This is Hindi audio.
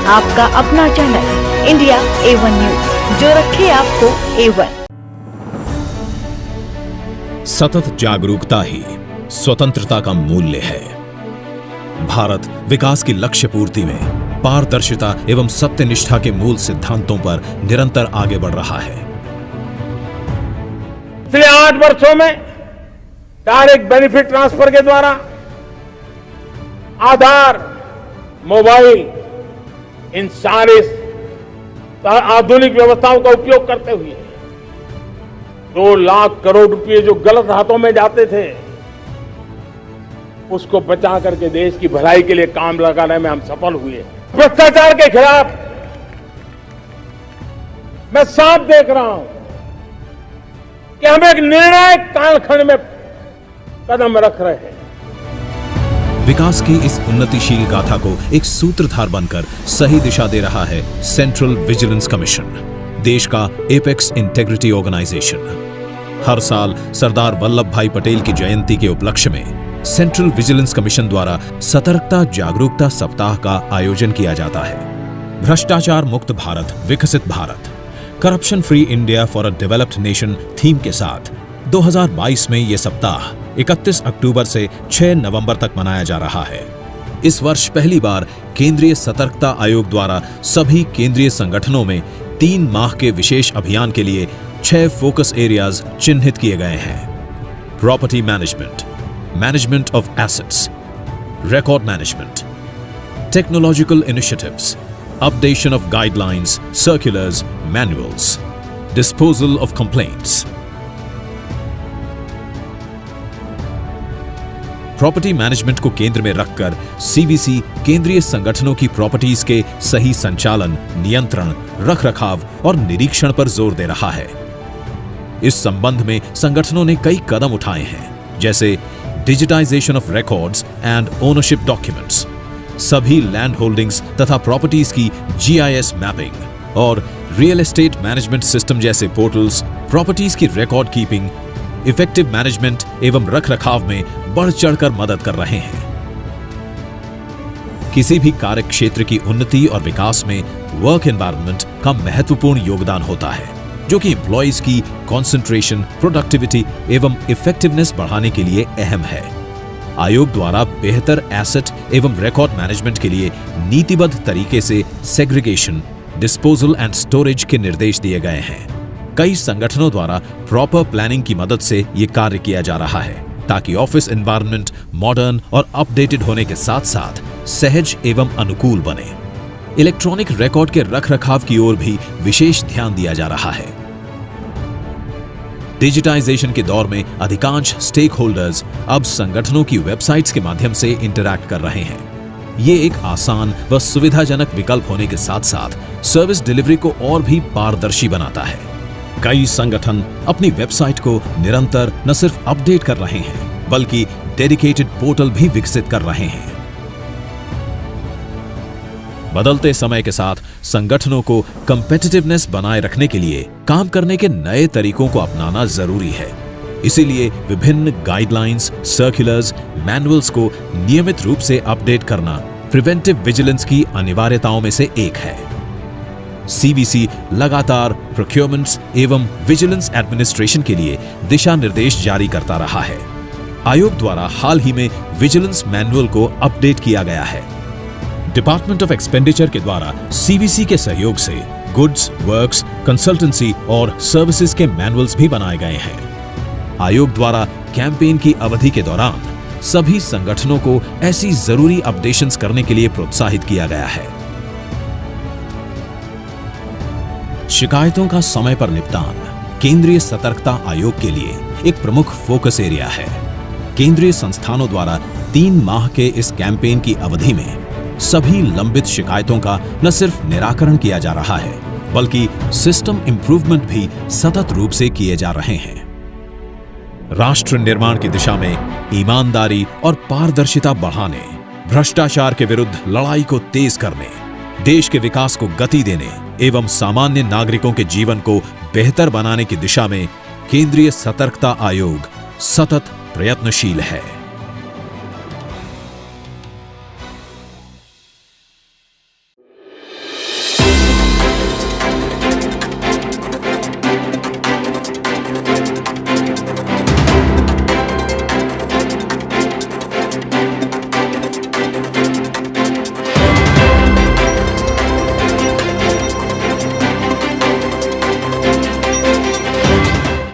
आपका अपना चैनल इंडिया A1 न्यूज, जो रखे आपको A1। सतत जागरूकता ही स्वतंत्रता का मूल्य है। भारत विकास की लक्ष्य पूर्ति में पारदर्शिता एवं सत्यनिष्ठा के मूल सिद्धांतों पर निरंतर आगे बढ़ रहा है। पिछले 8 वर्षों में डायरेक्ट बेनिफिट ट्रांसफर के द्वारा आधार, मोबाइल, इन सारे आधुनिक व्यवस्थाओं का उपयोग करते हुए 2 लाख करोड़ रुपए जो गलत हाथों में जाते थे, उसको बचा करके देश की भलाई के लिए काम लगाने में हम सफल हुए। भ्रष्टाचार के खिलाफ मैं साफ देख रहा हूं कि हम एक निर्णायक कालखंड में कदम रख रहे हैं। विकास की इस उन्नतिशील गाथा को एक सूत्रधार बनकर सही दिशा दे रहा है सेंट्रल विजिलेंस कमीशन, देश का एपेक्स इंटेग्रिटी ऑर्गेनाइजेशन। हर साल सरदार वल्लभ भाई पटेल की जयंती के उपलक्ष्य में सेंट्रल विजिलेंस कमीशन द्वारा सतर्कता जागरूकता सप्ताह का आयोजन किया जाता है। भ्रष्टाचार मुक्त भारत, विकसित Bharat, corruption free India for a developed nation theme के साथ 2022 में यह सप्ताह 31 अक्टूबर से 6 नवंबर तक मनाया जा रहा है। इस वर्ष पहली बार केंद्रीय सतर्कता आयोग द्वारा सभी केंद्रीय संगठनों में 3 माह के विशेष अभियान के लिए 6 फोकस एरियाज चिन्हित किए गए हैं। Property management, management of assets, record management, technological initiatives, updation of guidelines, circulars, manuals, disposal of complaints. Property management को केंद्र में रखकर सीवीसी केंद्रीय संगठनों की प्रॉपर्टीज के सही संचालन, नियंत्रण, रखरखाव और निरीक्षण पर जोर दे रहा है। इस संबंध में संगठनों ने कई कदम उठाए हैं, जैसे digitization of records and ownership documents, सभी लैंड होल्डिंग्स तथा प्रॉपर्टीज की GIS मैपिंग और रियल एस्टेट मैनेजमेंट सिस्टम जैसे पोर्टल्स प्रॉपर्टीज की रिकॉर्ड कीपिंग, इफेक्टिव मैनेजमेंट एवं रखरखाव में बढ़ चढ़कर मदद कर रहे हैं। किसी भी कार्य क्षेत्र की उन्नति और विकास में वर्क एनवायरनमेंट का महत्वपूर्ण योगदान होता है, जो कि एम्प्लॉइज की कंसंट्रेशन, प्रोडक्टिविटी एवं इफेक्टिवनेस बढ़ाने के लिए अहम है। आयोग द्वारा बेहतर एसेट एवं रिकॉर्ड मैनेजमेंट के लिए नीतिबद्ध तरीके से सेग्रीगेशन, डिस्पोजल एंड स्टोरेज के निर्देश दिए गए हैं। कई संगठनों द्वारा प्रॉपर प्लानिंग की मदद से ये कार्य किया जा रहा है, ताकि ऑफिस एनवायरनमेंट मॉडर्न और अपडेटेड होने के साथ साथ सहज एवं अनुकूल बने। इलेक्ट्रॉनिक रिकॉर्ड के रखरखाव की ओर भी विशेष ध्यान दिया जा रहा है। डिजिटाइजेशन के दौर में अधिकांश स्टेक होल्डर्स अब संगठनों की वेबसाइट्स के माध्यम से इंटरैक्ट कर रहे हैं। ये एक आसान व सुविधाजनक विकल्प होने के साथ साथ सर्विस डिलीवरी को और भी पारदर्शी बनाता है। कई संगठन अपनी वेबसाइट को निरंतर न सिर्फ अपडेट कर रहे हैं, बल्कि डेडिकेटेड पोर्टल भी विकसित कर रहे हैं। बदलते समय के साथ संगठनों को कॉम्पिटिटिवनेस बनाए रखने के लिए काम करने के नए तरीकों को अपनाना जरूरी है। इसीलिए विभिन्न गाइडलाइंस, सर्कुलर्स, मैनुअल्स को नियमित रूप से अपडेट करना प्रिवेंटिव विजिलेंस की अनिवार्यताओं में से एक है। सीवीसी लगातार प्रोक्योरमेंट्स एवं विजिलेंस एडमिनिस्ट्रेशन के लिए दिशा निर्देश जारी करता रहा है। आयोग द्वारा हाल ही में विजिलेंस मैनुअल को अपडेट किया गया है। डिपार्टमेंट ऑफ एक्सपेंडिचर के द्वारा सीवीसी के सहयोग से गुड्स, वर्क्स, कंसल्टेंसी और सर्विसेज के मैनुअल्स भी बनाए गए हैं। आयोग द्वारा कैंपेन की अवधि के दौरान सभी संगठनों को ऐसी जरूरी अपडेशंस करने के लिए प्रोत्साहित किया गया है। शिकायतों का समय पर निपटान केंद्रीय सतर्कता आयोग के लिए एक प्रमुख फोकस एरिया है। केंद्रीय संस्थानों द्वारा 3 माह के इस कैंपेन की अवधि में सभी लंबित शिकायतों का न सिर्फ निराकरण किया जा रहा है, बल्कि सिस्टम इंप्रूवमेंट भी सतत रूप से किए जा रहे हैं। राष्ट्र निर्माण की दिशा में ईमानदारी और पारदर्शिता बढ़ाने, भ्रष्टाचार के विरुद्ध लड़ाई को तेज करने, देश के विकास को गति देने एवं सामान्य नागरिकों के जीवन को बेहतर बनाने की दिशा में केंद्रीय सतर्कता आयोग सतत प्रयत्नशील है।